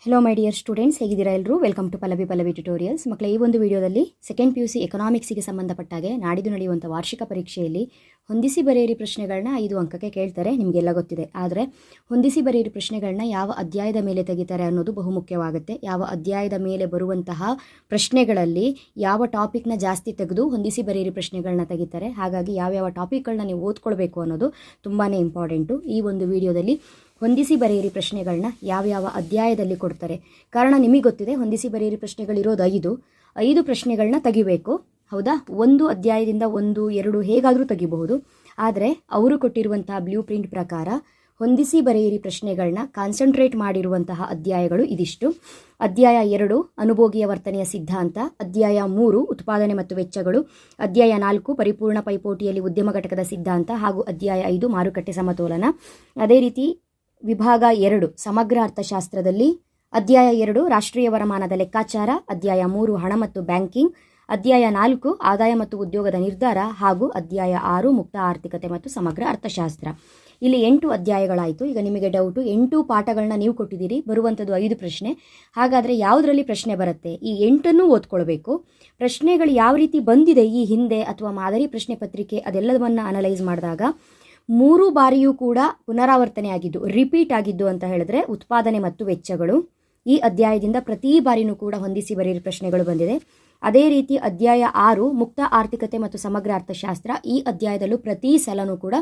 Hello my dear students, ಹೇಗಿದ್ದೀರಾ ಎಲ್ಲರೂ? Welcome to Pallavi tutorials. ಮಕ್ಕಳ ಈ ಒಂದು ವಿಡಿಯೋದಲ್ಲಿ ಸೆಕೆಂಡ್ PUC ಎಕನಾಮಿಕ್ಸಿಗೆ ಸಂಬಂಧಪಟ್ಟಾಗೆ ನಾಡಿದ್ದು ನಡೆಯುವಂಥ ವಾರ್ಷಿಕ ಪರೀಕ್ಷೆಯಲ್ಲಿ ಹೊಂದಿಸಿ ಬರೆಯಿರಿ ಪ್ರಶ್ನೆಗಳನ್ನ 5 ಅಂಕಕ್ಕೆ ಕೇಳ್ತಾರೆ, ನಿಮಗೆಲ್ಲ ಗೊತ್ತಿದೆ. ಆದರೆ ಹೊಂದಿಸಿ ಬರೆಯಿರಿ ಪ್ರಶ್ನೆಗಳನ್ನ ಯಾವ ಅಧ್ಯಾಯದ ಮೇಲೆ ತೆಗಿತಾರೆ ಅನ್ನೋದು ಬಹುಮುಖ್ಯವಾಗುತ್ತೆ. ಯಾವ ಅಧ್ಯಾಯದ ಮೇಲೆ ಬರುವಂತಹ ಪ್ರಶ್ನೆಗಳಲ್ಲಿ ಯಾವ ಟಾಪಿಕ್ನ ಜಾಸ್ತಿ ತೆಗೆದು ಹೊಂದಿಸಿ ಬರೆಯಿರಿ ಪ್ರಶ್ನೆಗಳನ್ನ ತೆಗಿತಾರೆ. ಹಾಗಾಗಿ ಯಾವ್ಯಾವ ಟಾಪಿಕ್ಗಳನ್ನ ನೀವು ಓದ್ಕೊಳ್ಬೇಕು ಅನ್ನೋದು ತುಂಬಾ ಇಂಪಾರ್ಟೆಂಟು. ಈ ಒಂದು ವಿಡಿಯೋದಲ್ಲಿ ಹೊಂದಿಸಿ ಬರೆಯಿರಿ ಪ್ರಶ್ನೆಗಳನ್ನ ಯಾವ್ಯಾವ ಅಧ್ಯಾಯದಲ್ಲಿ ಕೊಡ್ತಾರೆ. ಕಾರಣ ನಿಮಗೆ ಗೊತ್ತಿದೆ, ಹೊಂದಿಸಿ ಬರೆಯಿರಿ ಪ್ರಶ್ನೆಗಳಿರೋದು 5 ಪ್ರಶ್ನೆಗಳನ್ನ ತೆಗಿಬೇಕು. ಹೌದಾ? ಒಂದು ಅಧ್ಯಾಯದಿಂದ 1, 2 ಹೇಗಾದರೂ ತೆಗಿಬಹುದು. ಆದರೆ ಅವರು ಕೊಟ್ಟಿರುವಂತಹ ಬ್ಲೂ ಪ್ರಿಂಟ್ ಪ್ರಕಾರ ಹೊಂದಿಸಿ ಬರೆಯಿರಿ ಪ್ರಶ್ನೆಗಳನ್ನ ಕಾನ್ಸಂಟ್ರೇಟ್ ಮಾಡಿರುವಂತಹ ಅಧ್ಯಾಯಗಳು ಇದಿಷ್ಟು. ಅಧ್ಯಾಯ 2 ಅನುಭೋಗಿಯ ವರ್ತನೆಯ ಸಿದ್ಧಾಂತ, ಅಧ್ಯಾಯ 3 ಉತ್ಪಾದನೆ ಮತ್ತು ವೆಚ್ಚಗಳು, ಅಧ್ಯಾಯ 4 ಪರಿಪೂರ್ಣ ಪೈಪೋಟಿಯಲ್ಲಿ ಉದ್ಯಮ ಘಟಕದ ಸಿದ್ಧಾಂತ ಹಾಗೂ ಅಧ್ಯಾಯ 5 ಮಾರುಕಟ್ಟೆ ಸಮತೋಲನ. ಅದೇ ರೀತಿ ವಿಭಾಗ 2 ಸಮಗ್ರ ಅರ್ಥಶಾಸ್ತ್ರದಲ್ಲಿ ಅಧ್ಯಾಯ 2 ರಾಷ್ಟ್ರೀಯ ವರಮಾನದ ಲೆಕ್ಕಾಚಾರ, ಅಧ್ಯಾಯ 3 ಹಣ ಮತ್ತು ಬ್ಯಾಂಕಿಂಗ್, ಅಧ್ಯಾಯ 4 ಆದಾಯ ಮತ್ತು ಉದ್ಯೋಗದ ನಿರ್ಧಾರ ಹಾಗೂ ಅಧ್ಯಾಯ 6 ಮುಕ್ತ ಆರ್ಥಿಕತೆ ಮತ್ತು ಸಮಗ್ರ ಅರ್ಥಶಾಸ್ತ್ರ. ಇಲ್ಲಿ 8 ಅಧ್ಯಾಯಗಳಾಯಿತು. ಈಗ ನಿಮಗೆ ಡೌಟು, 8 ಪಾಠಗಳನ್ನ ನೀವು ಕೊಟ್ಟಿದ್ದೀರಿ, ಬರುವಂಥದ್ದು 5 ಪ್ರಶ್ನೆ. ಹಾಗಾದರೆ ಯಾವುದರಲ್ಲಿ ಪ್ರಶ್ನೆ ಬರುತ್ತೆ? ಈ 8ನ್ನು ಓದ್ಕೊಳ್ಬೇಕು. ಪ್ರಶ್ನೆಗಳು ಯಾವ ರೀತಿ ಬಂದಿದೆ ಈ ಹಿಂದೆ ಅಥವಾ ಮಾದರಿ ಪ್ರಶ್ನೆ ಪತ್ರಿಕೆ ಅದೆಲ್ಲವನ್ನು ಅನಲೈಸ್ ಮಾಡಿದಾಗ 3 ಬಾರಿಯೂ ಕೂಡ ಪುನರಾವರ್ತನೆ ಆಗಿದ್ದು, ರಿಪೀಟ್ ಆಗಿದ್ದು ಅಂತ ಹೇಳಿದ್ರೆ ಉತ್ಪಾದನೆ ಮತ್ತು ವೆಚ್ಚಗಳು. ಈ ಅಧ್ಯಾಯದಿಂದ ಪ್ರತಿ ಬಾರಿನೂ ಕೂಡ ಹೊಂದಿಸಿ ಬರೆಯಿರಿ ಪ್ರಶ್ನೆಗಳು ಬಂದಿದೆ. ಅದೇ ರೀತಿ ಅಧ್ಯಾಯ 6 ಮುಕ್ತ ಆರ್ಥಿಕತೆ ಮತ್ತು ಸಮಗ್ರ ಅರ್ಥಶಾಸ್ತ್ರ, ಈ ಅಧ್ಯಾಯದಲ್ಲೂ ಪ್ರತಿ ಸಲನೂ ಕೂಡ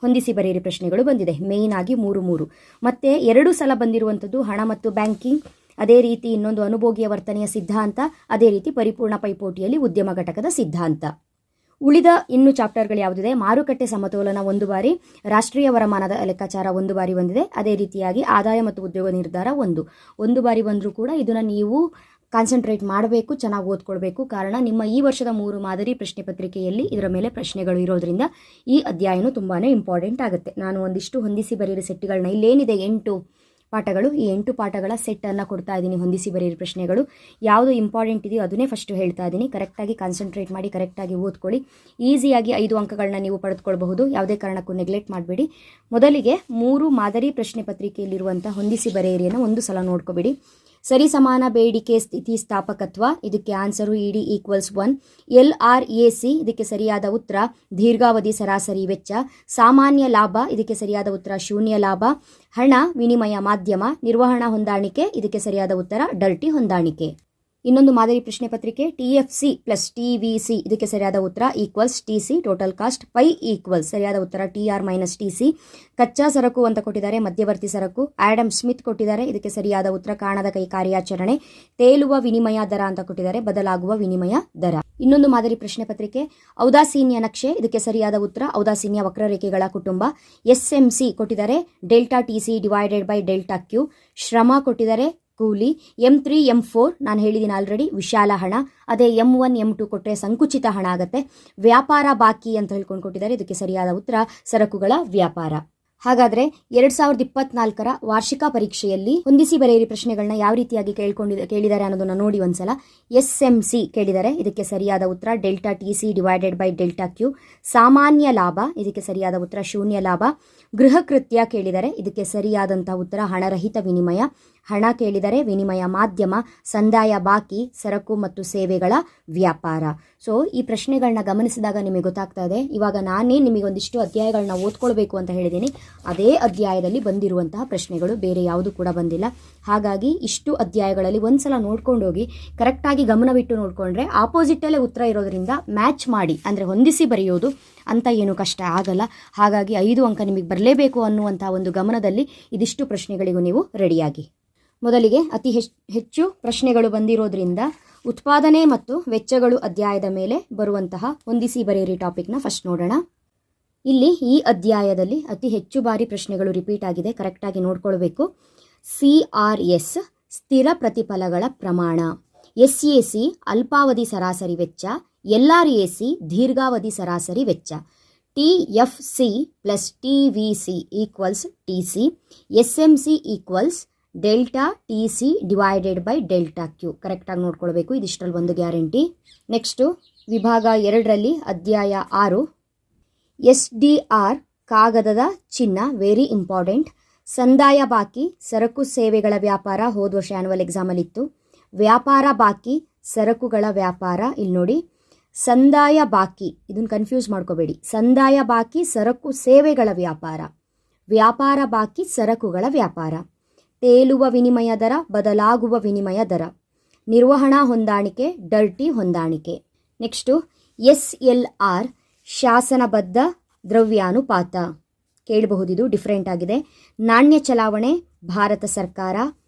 ಹೊಂದಿಸಿ ಬರೆಯಿರಿ ಪ್ರಶ್ನೆಗಳು ಬಂದಿದೆ. ಮೇಯ್ನ್ ಆಗಿ 3 ಮತ್ತೆ 2 ಸಲ ಬಂದಿರುವಂಥದ್ದು ಹಣ ಮತ್ತು ಬ್ಯಾಂಕಿಂಗ್, ಅದೇ ರೀತಿ ಇನ್ನೊಂದು ಅನುಭೋಗಿಯ ವರ್ತನೆಯ ಸಿದ್ಧಾಂತ, ಅದೇ ರೀತಿ ಪರಿಪೂರ್ಣ ಪೈಪೋಟಿಯಲ್ಲಿ ಉದ್ಯಮ ಘಟಕದ ಸಿದ್ಧಾಂತ. ಉಳಿದ ಇನ್ನು ಚಾಪ್ಟರ್ಗಳು ಯಾವುದಿದೆ? ಮಾರುಕಟ್ಟೆ ಸಮತೋಲನ 1 ಬಾರಿ, ರಾಷ್ಟ್ರೀಯ ವರಮಾನದ ಲೆಕ್ಕಾಚಾರ 1 ಬಾರಿ ಬಂದಿದೆ. ಅದೇ ರೀತಿಯಾಗಿ ಆದಾಯ ಮತ್ತು ಉದ್ಯೋಗ ನಿರ್ಧಾರ 1 ಬಾರಿ ಬಂದರೂ ಕೂಡ ಇದನ್ನು ನೀವು ಕಾನ್ಸಂಟ್ರೇಟ್ ಮಾಡಬೇಕು, ಚೆನ್ನಾಗಿ ಓದ್ಕೊಳ್ಬೇಕು. ಕಾರಣ ನಿಮ್ಮ ಈ ವರ್ಷದ 3 ಮಾದರಿ ಪ್ರಶ್ನೆ ಪತ್ರಿಕೆಯಲ್ಲಿ ಇದರ ಮೇಲೆ ಪ್ರಶ್ನೆಗಳು ಇರೋದ್ರಿಂದ ಈ ಅಧ್ಯಾಯನೂ ತುಂಬಾ ಇಂಪಾರ್ಟೆಂಟ್ ಆಗುತ್ತೆ. ನಾನು ಒಂದಿಷ್ಟು ಹೊಂದಿಸಿ ಬರೆಯಿರಿ ಸೆಟ್ಗಳನ್ನ, ಇಲ್ಲೇನಿದೆ 8 ಪಾಠಗಳು, ಈ 8 ಪಾಠಗಳ ಸೆಟ್ಟನ್ನು ಕೊಡ್ತಾ ಇದ್ದೀನಿ. ಹೊಂದಿಸಿ ಬರೆಯಿರಿ ಪ್ರಶ್ನೆಗಳು ಯಾವುದು ಇಂಪಾರ್ಟೆಂಟ್ ಇದೆಯೋ ಅದನ್ನೇ ಫಸ್ಟ್ ಹೇಳ್ತಾ ಇದ್ದೀನಿ. ಕರೆಕ್ಟಾಗಿ ಕಾನ್ಸಂಟ್ರೇಟ್ ಮಾಡಿ, ಕರೆಕ್ಟಾಗಿ ಓದ್ಕೊಳ್ಳಿ. ಈಸಿಯಾಗಿ 5 ಅಂಕಗಳನ್ನ ನೀವು ಪಡೆದುಕೊಳ್ಬಹುದು. ಯಾವುದೇ ಕಾರಣಕ್ಕೂ ನೆಗ್ಲೆಕ್ಟ್ ಮಾಡಬೇಡಿ. ಮೊದಲಿಗೆ 3 ಮಾದರಿ ಪ್ರಶ್ನೆ ಪತ್ರಿಕೆಯಲ್ಲಿರುವಂಥ ಹೊಂದಿಸಿ ಬರೆಯಿರಿಯನ್ನು ಒಂದು ಸಲ ನೋಡ್ಕೊಬಿಡಿ. ಸರಿ ಸಮಾನ ಬೇಡಿಕೆ ಸ್ಥಿತಿ ಸ್ಥಾಪಕತ್ವ, ಇದಕ್ಕೆ ಆನ್ಸರು ED = 1. LRAC ಇದಕ್ಕೆ ಸರಿಯಾದ ಉತ್ತರ ದೀರ್ಘಾವಧಿ ಸರಾಸರಿ ವೆಚ್ಚ. ಸಾಮಾನ್ಯ ಲಾಭ ಇದಕ್ಕೆ ಸರಿಯಾದ ಉತ್ತರ ಶೂನ್ಯ ಲಾಭ. ಹಣ ವಿನಿಮಯ ಮಾಧ್ಯಮ. ನಿರ್ವಹಣಾ ಹೊಂದಾಣಿಕೆ ಇದಕ್ಕೆ ಸರಿಯಾದ ಉತ್ತರ ಡರ್ಟಿ ಹೊಂದಾಣಿಕೆ. ಇನ್ನೊಂದು ಮಾದರಿ ಪ್ರಶ್ನೆ ಪತ್ರಿಕೆ TFC + TVC ಇದಕ್ಕೆ ಸರಿಯಾದ ಉತ್ತರ =TC. ಟೋಟಲ್ ಕಾಸ್ಟ್ ಪೈ ಸರಿಯಾದ ಉತ್ತರ TR - TC. ಕಚ್ಚಾ ಸರಕು ಅಂತ ಕೊಟ್ಟಿದ್ದಾರೆ, ಮಧ್ಯವರ್ತಿ ಸರಕು. ಆಡಮ್ ಸ್ಮಿತ್ ಕೊಟ್ಟಿದ್ದಾರೆ, ಇದಕ್ಕೆ ಸರಿಯಾದ ಉತ್ತರ ಕಾಣದ ಕೈ ಕಾರ್ಯಾಚರಣೆ. ತೇಲುವ ವಿನಿಮಯ ದರ ಅಂತ ಕೊಟ್ಟಿದ್ದಾರೆ, ಬದಲಾಗುವ ವಿನಿಮಯ ದರ. ಇನ್ನೊಂದು ಮಾದರಿ ಪ್ರಶ್ನೆ ಪತ್ರಿಕೆ ಔದಾಸೀನ್ಯ ನಕ್ಷೆ, ಇದಕ್ಕೆ ಸರಿಯಾದ ಉತ್ತರ ಔದಾಸೀನ್ಯ ವಕ್ರರೇಖೆಗಳ ಕುಟುಂಬ. SMC ಕೊಟ್ಟಿದ್ದಾರೆ, ΔTC / ΔQ. ಶ್ರಮ ಕೊಟ್ಟಿದ್ದಾರೆ, ಕೂಲಿ. M3 M4 ನಾನು ಹೇಳಿದ್ದೀನಿ ಆಲ್ರೆಡಿ, ವಿಶಾಲ ಹಣ. ಅದೇ M1 M2 ಕೊಟ್ಟರೆ ಸಂಕುಚಿತ ಹಣ ಆಗುತ್ತೆ. ವ್ಯಾಪಾರ ಬಾಕಿ ಅಂತ ಹೇಳ್ಕೊಂಡು ಕೊಟ್ಟಿದ್ದಾರೆ, ಇದಕ್ಕೆ ಸರಿಯಾದ ಉತ್ತರ ಸರಕುಗಳ ವ್ಯಾಪಾರ. ಹಾಗಾದರೆ 2024ರ ವಾರ್ಷಿಕ ಪರೀಕ್ಷೆಯಲ್ಲಿ ಹೊಂದಿಸಿ ಬರೆಯಿರಿ ಪ್ರಶ್ನೆಗಳನ್ನ ಯಾವ ರೀತಿಯಾಗಿ ಕೇಳಿದ್ದಾರೆ ಅನ್ನೋದನ್ನ ನೋಡಿ ಒಂದ್ಸಲ. SMC ಕೇಳಿದ್ದಾರೆ, ಇದಕ್ಕೆ ಸರಿಯಾದ ಉತ್ತರ ΔTC / ΔQ. ಸಾಮಾನ್ಯ ಲಾಭ ಇದಕ್ಕೆ ಸರಿಯಾದ ಉತ್ತರ ಶೂನ್ಯ ಲಾಭ. ಗೃಹ ಕೃತ್ಯ ಕೇಳಿದರೆ, ಇದಕ್ಕೆ ಸರಿಯಾದಂತಹ ಉತ್ತರ ಹಣರಹಿತ ವಿನಿಮಯ. ಹಣ ಕೇಳಿದರೆ ವಿನಿಮಯ ಮಾಧ್ಯಮ. ಸಂದಾಯ ಬಾಕಿ ಸರಕು ಮತ್ತು ಸೇವೆಗಳ ವ್ಯಾಪಾರ. ಸೊ ಈ ಪ್ರಶ್ನೆಗಳನ್ನ ಗಮನಿಸಿದಾಗ ನಿಮಗೆ ಗೊತ್ತಾಗ್ತಾ ಇದೆ. ಇವಾಗ ನಾನೇ ನಿಮಗೆ ಒಂದಿಷ್ಟು ಅಧ್ಯಾಯಗಳನ್ನ ಓದ್ಕೊಳ್ಬೇಕು ಅಂತ ಹೇಳಿದ್ದೀನಿ, ಅದೇ ಅಧ್ಯಾಯದಲ್ಲಿ ಬಂದಿರುವಂತಹ ಪ್ರಶ್ನೆಗಳು, ಬೇರೆ ಯಾವುದು ಕೂಡ ಬಂದಿಲ್ಲ. ಹಾಗಾಗಿ ಇಷ್ಟು ಅಧ್ಯಾಯಗಳಲ್ಲಿ ಒಂದ್ಸಲ ನೋಡ್ಕೊಂಡು ಹೋಗಿ, ಕರೆಕ್ಟಾಗಿ ಗಮನವಿಟ್ಟು ನೋಡಿಕೊಂಡ್ರೆ ಆಪೋಸಿಟಲ್ಲೇ ಉತ್ತರ ಇರೋದ್ರಿಂದ ಮ್ಯಾಚ್ ಮಾಡಿ, ಅಂದರೆ ಹೊಂದಿಸಿ ಬರೆಯೋದು ಅಂತ ಏನು ಕಷ್ಟ ಆಗಲ್ಲ. ಹಾಗಾಗಿ 5 ಅಂಕ ನಿಮಗೆ ಬರಲೇಬೇಕು ಅನ್ನುವಂಥ ಒಂದು ಗಮನದಲ್ಲಿ ಇದಿಷ್ಟು ಪ್ರಶ್ನೆಗಳಿಗೂ ನೀವು ರೆಡಿಯಾಗಿ. ಮೊದಲಿಗೆ ಅತಿ ಹೆಚ್ಚು ಪ್ರಶ್ನೆಗಳು ಬಂದಿರೋದ್ರಿಂದ ಉತ್ಪಾದನೆ ಮತ್ತು ವೆಚ್ಚಗಳು ಅಧ್ಯಾಯದ ಮೇಲೆ ಬರುವಂತಹ ಹೊಂದಿಸಿ ಬರೆಯಿರಿ ಟಾಪಿಕ್ನ ಫಸ್ಟ್ ನೋಡೋಣ. ಇಲ್ಲಿ ಈ ಅಧ್ಯಾಯದಲ್ಲಿ ಅತಿ ಹೆಚ್ಚು ಬಾರಿ ಪ್ರಶ್ನೆಗಳು ರಿಪೀಟ್ ಆಗಿದೆ, ಕರೆಕ್ಟಾಗಿ ನೋಡ್ಕೊಳ್ಬೇಕು. CRS ಸ್ಥಿರ ಪ್ರತಿಫಲಗಳ ಪ್ರಮಾಣ, SAC ಅಲ್ಪಾವಧಿ ಸರಾಸರಿ ವೆಚ್ಚ, LRAC ದೀರ್ಘಾವಧಿ ಸರಾಸರಿ ವೆಚ್ಚ. TFC + TVC = TC. SMC = ΔTC / ΔQ. ಕರೆಕ್ಟಾಗಿ ನೋಡ್ಕೊಳ್ಬೇಕು, ಇದಿಷ್ಟರಲ್ಲಿ ಒಂದು ಗ್ಯಾರಂಟಿ. ನೆಕ್ಸ್ಟು ವಿಭಾಗ 2ರಲ್ಲಿ ಅಧ್ಯಾಯ 6 SDR ಕಾಗದದ ಚಿನ್ನ, ವೆರಿ ಇಂಪಾರ್ಟೆಂಟ್. ಸಂದಾಯ ಬಾಕಿ ಸರಕು ಸೇವೆಗಳ ವ್ಯಾಪಾರ ಹೋದ ವರ್ಷ ಆ್ಯನ್ಯುವಲ್ ಎಕ್ಸಾಮಲ್ಲಿ ಇತ್ತು. ವ್ಯಾಪಾರ ಬಾಕಿ ಸರಕುಗಳ ವ್ಯಾಪಾರ, ಇಲ್ಲಿ ನೋಡಿ ಸಂದಾಯ ಬಾಕಿ, ಇದನ್ನು ಕನ್ಫ್ಯೂಸ್ ಮಾಡ್ಕೋಬೇಡಿ. ಸಂದಾಯ ಬಾಕಿ ಸರಕು ಸೇವೆಗಳ ವ್ಯಾಪಾರ, ವ್ಯಾಪಾರ ಬಾಕಿ ಸರಕುಗಳ ವ್ಯಾಪಾರ. ತೇಲುವ ವಿನಿಮಯ ದರ, ಬದಲಾಗುವ ವಿನಿಮಯ ದರ. ನಿರ್ವಹಣಾ ಹೊಂದಾಣಿಕೆ, ಡರ್ಟಿ ಹೊಂದಾಣಿಕೆ. ನೆಕ್ಸ್ಟು SLR ಶಾಸನಬದ್ಧ ದ್ರವ್ಯಾನುಪಾತ ಕೇಳಬಹುದಿದು, ಡಿಫ್ರೆಂಟ್ ಆಗಿದೆ. ನಾಣ್ಯ ಚಲಾವಣೆ ಭಾರತ ಸರ್ಕಾರ.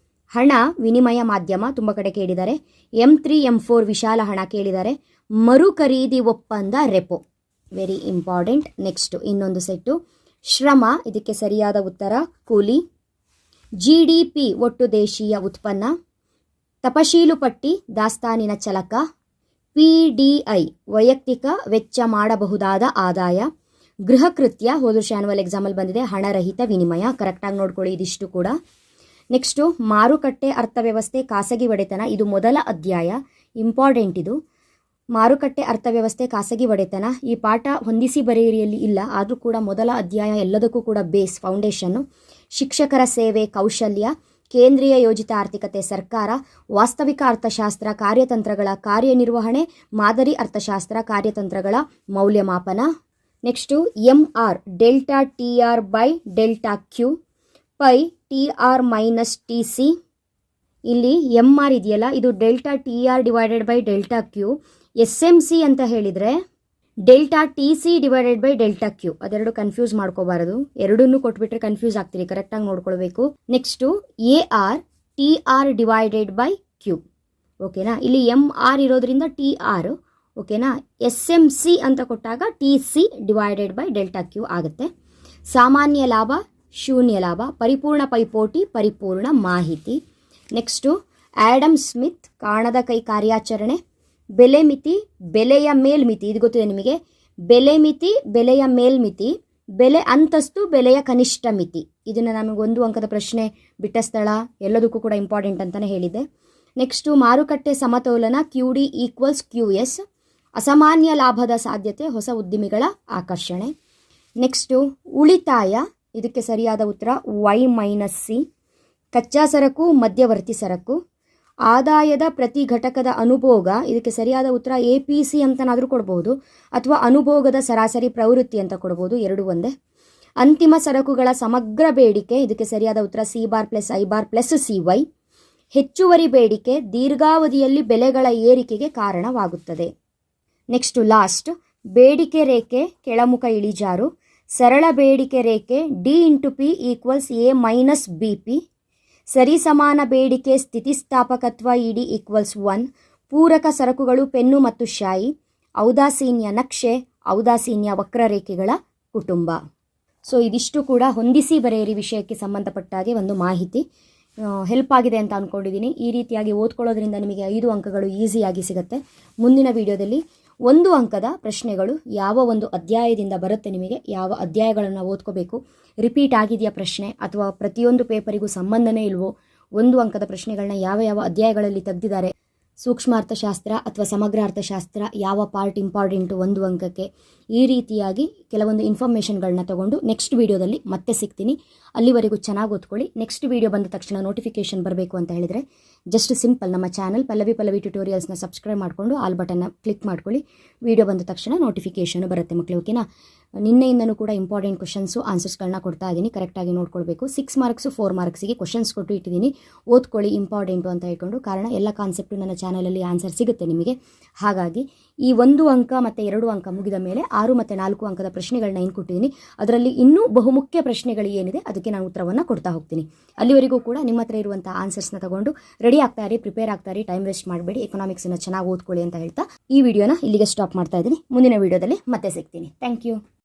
ಹಣ ವಿನಿಮಯ ಮಾಧ್ಯಮ ತುಂಬ ಕಡೆ ಕೇಳಿದ್ದಾರೆ. M3 M4 ವಿಶಾಲ ಹಣ ಕೇಳಿದ್ದಾರೆ. ಮರು ಖರೀದಿ ಒಪ್ಪಂದ ರೆಪೋ, ವೆರಿ ಇಂಪಾರ್ಟೆಂಟ್. ನೆಕ್ಸ್ಟು ಇನ್ನೊಂದು ಸೆಟ್ಟು ಶ್ರಮ, ಇದಕ್ಕೆ ಸರಿಯಾದ ಉತ್ತರ ಕೂಲಿ. GDP ಒಟ್ಟು ದೇಶೀಯ ಉತ್ಪನ್ನ. ತಪಶೀಲು ಪಟ್ಟಿ ದಾಸ್ತಾನಿನ ಚಲಕ. PDI ವೈಯಕ್ತಿಕ ವೆಚ್ಚ ಮಾಡಬಹುದಾದ ಆದಾಯ. ಗೃಹ ಕೃತ್ಯ ಹೋದ ವರ್ಷ ಆ್ಯನ್ಯುವಲ್ ಎಕ್ಸಾಮಲ್ಲಿ ಬಂದಿದೆ, ಹಣರಹಿತ ವಿನಿಮಯ, ಕರೆಕ್ಟಾಗಿ ನೋಡ್ಕೊಳ್ಳಿ ಇದಿಷ್ಟು ಕೂಡ. ನೆಕ್ಸ್ಟು ಮಾರುಕಟ್ಟೆ ಅರ್ಥವ್ಯವಸ್ಥೆ ಖಾಸಗಿ ಒಡೆತನ, ಇದು ಮೊದಲ ಅಧ್ಯಾಯ, ಇಂಪಾರ್ಟೆಂಟ್ ಇದು. ಮಾರುಕಟ್ಟೆ ಅರ್ಥವ್ಯವಸ್ಥೆ ಖಾಸಗಿ ಒಡೆತನ ಈ ಪಾಠ ಹೊಂದಿಸಿ ಬರೆಯಿರಿಯಲ್ಲಿ ಇಲ್ಲ, ಆದರೂ ಕೂಡ ಮೊದಲ ಅಧ್ಯಾಯ ಎಲ್ಲದಕ್ಕೂ ಕೂಡ ಬೇಸ್ ಫೌಂಡೇಶನ್ನು. ಶಿಕ್ಷಕರ ಸೇವೆ ಕೌಶಲ್ಯ. ಕೇಂದ್ರೀಯ ಯೋಜಿತ ಆರ್ಥಿಕತೆ ಸರ್ಕಾರ. ವಾಸ್ತವಿಕ ಅರ್ಥಶಾಸ್ತ್ರ ಕಾರ್ಯತಂತ್ರಗಳ ಕಾರ್ಯನಿರ್ವಹಣೆ. ಮಾದರಿ ಅರ್ಥಶಾಸ್ತ್ರ ಕಾರ್ಯತಂತ್ರಗಳ ಮೌಲ್ಯಮಾಪನ. Next MR delta TR by delta Q pi TR minus TC. ಇಲ್ಲಿ MR ಇದೆಯಲ್ಲ, ಇದು delta TR divided by delta Q. SMC ಅಂತ ಹೇಳಿದರೆ delta TC divided by delta Q. ಅದೆರಡು ಕನ್ಫ್ಯೂಸ್ ಮಾಡ್ಕೋಬಾರದು, ಎರಡನ್ನೂ ಕೊಟ್ಬಿಟ್ರೆ ಕನ್ಫ್ಯೂಸ್ ಆಗ್ತೀರಿ, ಕರೆಕ್ಟಾಗಿ ನೋಡ್ಕೊಳ್ಬೇಕು. Next AR TR divided by Q, ಓಕೆನಾ. ಇಲ್ಲಿ MR ಇರೋದ್ರಿಂದ TR, ಓಕೆನಾ. SMC ಅಂತ ಕೊಟ್ಟಾಗ TC divided by delta Q ಆಗುತ್ತೆ. ಸಾಮಾನ್ಯ ಲಾಭ, ಶೂನ್ಯ ಲಾಭ. ಪರಿಪೂರ್ಣ ಪೈಪೋಟಿ, ಪರಿಪೂರ್ಣ ಮಾಹಿತಿ. ನೆಕ್ಸ್ಟು ಆ್ಯಡಮ್ ಸ್ಮಿತ್ ಕಾಣದ ಕೈ ಕಾರ್ಯಾಚರಣೆ. ಬೆಲೆ ಮಿತಿ, ಬೆಲೆಯ ಮೇಲ್ಮಿತಿ, ಇದು ಗೊತ್ತಿದೆ ನಿಮಗೆ. ಬೆಲೆ ಮಿತಿ, ಬೆಲೆಯ ಮೇಲ್ಮಿತಿ. ಬೆಲೆ ಅಂತಸ್ತು, ಬೆಲೆಯ ಕನಿಷ್ಠ ಮಿತಿ. ಇದನ್ನು ನಮಗೆ 1 ಅಂಕದ ಪ್ರಶ್ನೆ ಬಿಟ್ಟ ಸ್ಥಳ ಎಲ್ಲದಕ್ಕೂ ಕೂಡ ಇಂಪಾರ್ಟೆಂಟ್ ಅಂತಲೇ ಹೇಳಿದ್ದೆ. ನೆಕ್ಸ್ಟು ಮಾರುಕಟ್ಟೆ ಸಮತೋಲನ, QD ಈಕ್ವಲ್ಸ್ QS. ಅಸಾಮಾನ್ಯ ಲಾಭದ ಸಾಧ್ಯತೆ, ಹೊಸ ಉದ್ದಿಮೆಗಳ ಆಕರ್ಷಣೆ. ನೆಕ್ಸ್ಟು ಉಳಿತಾಯ, ಇದಕ್ಕೆ ಸರಿಯಾದ ಉತ್ತರ Y-C. ಕಚ್ಚಾ ಸರಕು, ಮಧ್ಯವರ್ತಿ ಸರಕು. ಆದಾಯದ ಪ್ರತಿ ಘಟಕದ ಅನುಭೋಗ, ಇದಕ್ಕೆ ಸರಿಯಾದ ಉತ್ತರ APC ಅಂತನಾದರೂ ಕೊಡ್ಬೋದು, ಅಥವಾ ಅನುಭೋಗದ ಸರಾಸರಿ ಪ್ರವೃತ್ತಿ ಅಂತ ಕೊಡ್ಬೋದು, ಎರಡು ಒಂದೇ. ಅಂತಿಮ ಸರಕುಗಳ ಸಮಗ್ರ ಬೇಡಿಕೆ, ಇದಕ್ಕೆ ಸರಿಯಾದ ಉತ್ತರ C+I+CY. ಹೆಚ್ಚುವರಿ ಬೇಡಿಕೆ ದೀರ್ಘಾವಧಿಯಲ್ಲಿ ಬೆಲೆಗಳ ಏರಿಕೆಗೆ ಕಾರಣವಾಗುತ್ತದೆ. ನೆಕ್ಸ್ಟು ಲಾಸ್ಟ್ ಬೇಡಿಕೆ ರೇಖೆ ಕೆಳಮುಖ ಇಳಿಜಾರು. ಸರಳ ಬೇಡಿಕೆ ರೇಖೆ D/P ಈಕ್ವಲ್ಸ್ A-BP. ಸರಿಸಮಾನ ಬೇಡಿಕೆ ಸ್ಥಿತಿಸ್ಥಾಪಕತ್ವ ED ಈಕ್ವಲ್ಸ್ 1. ಪೂರಕ ಸರಕುಗಳು ಪೆನ್ನು ಮತ್ತು ಶಾಯಿ. ಔದಾಸೀನ್ಯ ನಕ್ಷೆ, ಔದಾಸೀನ್ಯ ವಕ್ರರೇಖೆಗಳ ಕುಟುಂಬ. ಸೊ ಇದಿಷ್ಟು ಕೂಡ ಹೊಂದಿಸಿ ಬರೆಯಿರಿ ವಿಷಯಕ್ಕೆ ಸಂಬಂಧಪಟ್ಟ ಹಾಗೆ ಒಂದು ಮಾಹಿತಿ ಹೆಲ್ಪ್ ಆಗಿದೆ ಅಂತ ಅಂದ್ಕೊಂಡಿದ್ದೀನಿ. ಈ ರೀತಿಯಾಗಿ ಓದ್ಕೊಳ್ಳೋದ್ರಿಂದ ನಿಮಗೆ 5 ಅಂಕಗಳು ಈಸಿಯಾಗಿ ಸಿಗುತ್ತೆ. ಮುಂದಿನ ವಿಡಿಯೋದಲ್ಲಿ 1 ಅಂಕದ ಪ್ರಶ್ನೆಗಳು ಯಾವ ಒಂದು ಅಧ್ಯಾಯದಿಂದ ಬರುತ್ತೆ, ನಿಮಗೆ ಯಾವ ಅಧ್ಯಾಯಗಳನ್ನು ಓದ್ಕೋಬೇಕು, ರಿಪೀಟ್ ಆಗಿದೆಯಾ ಪ್ರಶ್ನೆ ಅಥವಾ ಪ್ರತಿಯೊಂದು ಪೇಪರಿಗೂ ಸಂಬಂಧನೇ ಇಲ್ವೋ, 1 ಅಂಕದ ಪ್ರಶ್ನೆಗಳನ್ನ ಯಾವ ಯಾವ ಅಧ್ಯಾಯಗಳಲ್ಲಿ ತೆಗೆದಿದ್ದಾರೆ, ಸೂಕ್ಷ್ಮ ಅರ್ಥಶಾಸ್ತ್ರ ಅಥವಾ ಸಮಗ್ರ ಅರ್ಥಶಾಸ್ತ್ರ ಯಾವ ಪಾರ್ಟ್ ಇಂಪಾರ್ಟೆಂಟು 1 ಅಂಕಕ್ಕೆ, ಈ ರೀತಿಯಾಗಿ ಕೆಲವೊಂದು ಇನ್ಫಾರ್ಮೇಷನ್ಗಳನ್ನ ತಗೊಂಡು ನೆಕ್ಸ್ಟ್ ವೀಡಿಯೋದಲ್ಲಿ ಮತ್ತೆ ಸಿಗ್ತೀನಿ. ಅಲ್ಲಿವರೆಗೂ ಚೆನ್ನಾಗಿ ಓದ್ಕೊಳ್ಳಿ. ನೆಕ್ಸ್ಟ್ ವೀಡಿಯೋ ಬಂದ ತಕ್ಷಣ ನೋಟಿಫಿಕೇಷನ್ ಬರಬೇಕು ಅಂತ ಹೇಳಿದರೆ ಜಸ್ಟ್ ಸಿಂಪಲ್ ನಮ್ಮ ಚಾನಲ್ ಪಲ್ಲವಿ ಟ್ಯುಟೋರಿಯಲ್ಸ್ನ ಸಬ್ಸ್ಕ್ರೈಬ್ ಮಾಡಿಕೊಂಡು ಆಲ್ ಬಟನ್ನ ಕ್ಲಿಕ್ ಮಾಡ್ಕೊಳ್ಳಿ. ವೀಡಿಯೋ ಬಂದ ತಕ್ಷಣ ನೋಟಿಫಿಕೇಷನ್ ಬರುತ್ತೆ ಮಕ್ಕಳು, ಓಕೆನಾ. ನಿನ್ನೆಯಿಂದನೂ ಕೂಡ ಇಂಪಾರ್ಟೆಂಟ್ ಕ್ವಶನ್ಸು ಆನ್ಸರ್ಸ್ಗಳನ್ನ ಕೊಡ್ತಾ ಇದ್ದೀನಿ, ಕರೆಕ್ಟಾಗಿ ನೋಡ್ಕೊಳ್ಬೇಕು. 6 ಮಾರ್ಕ್ಸು 4 ಮಾರ್ಕ್ಸಿಗೆ ಕ್ವಶನ್ಸ್ ಕೊಟ್ಟು ಇಟ್ಟಿದ್ದೀನಿ, ಓದ್ಕೊಳ್ಳಿ ಇಂಪಾರ್ಟೆಂಟು ಅಂತ ಹೇಳ್ಕೊಂಡು. ಕಾರಣ ಎಲ್ಲ ಕಾನ್ಸೆಪ್ಟು ನನ್ನ ಚಾನಲಲ್ಲಿ ಆನ್ಸರ್ ಸಿಗುತ್ತೆ ನಿಮಗೆ. ಹಾಗಾಗಿ ಈ 1 ಅಂಕ ಮತ್ತು 2 ಅಂಕ ಮುಗಿದ ಮೇಲೆ 6 ಮತ್ತು 4 ಅಂಕದ ಪ್ರಶ್ನೆಗಳನ್ನ ಏನು ಕೊಟ್ಟಿದ್ದೀನಿ, ಅದರಲ್ಲಿ ಇನ್ನೂ ಬಹುಮುಖ್ಯ ಪ್ರಶ್ನೆಗಳು ಏನಿದೆ ಅದಕ್ಕೆ ನಾನು ಉತ್ತರವನ್ನು ಕೊಡ್ತಾ ಹೋಗ್ತೀನಿ. ಅಲ್ಲಿವರೆಗೂ ಕೂಡ ನಿಮ್ಮ ಹತ್ರ ಇರುವಂಥ ಆನ್ಸರ್ಸ್ನ ತಗೊಂಡು ರೆಡಿ ಆಗ್ತಾರೆ, ಪ್ರಿಪೇರ್ ಆಗ್ತಾರೆ, ಟೈಮ್ ವೇಸ್ಟ್ ಮಾಡಬೇಡಿ, ಎಕನಾಮಿಕ್ಸನ್ನು ಚೆನ್ನಾಗಿ ಓದ್ಕೊಳ್ಳಿ ಅಂತ ಹೇಳ್ತಾ ಈ ವಿಡಿಯೋನ ಇಲ್ಲಿಗೆ ಸ್ಟಾಪ್ ಮಾಡ್ತಾ ಇದ್ದೀನಿ. ಮುಂದಿನ ವಿಡಿಯೋದಲ್ಲಿ ಮತ್ತೆ ಸಿಗ್ತೀನಿ. Thank you.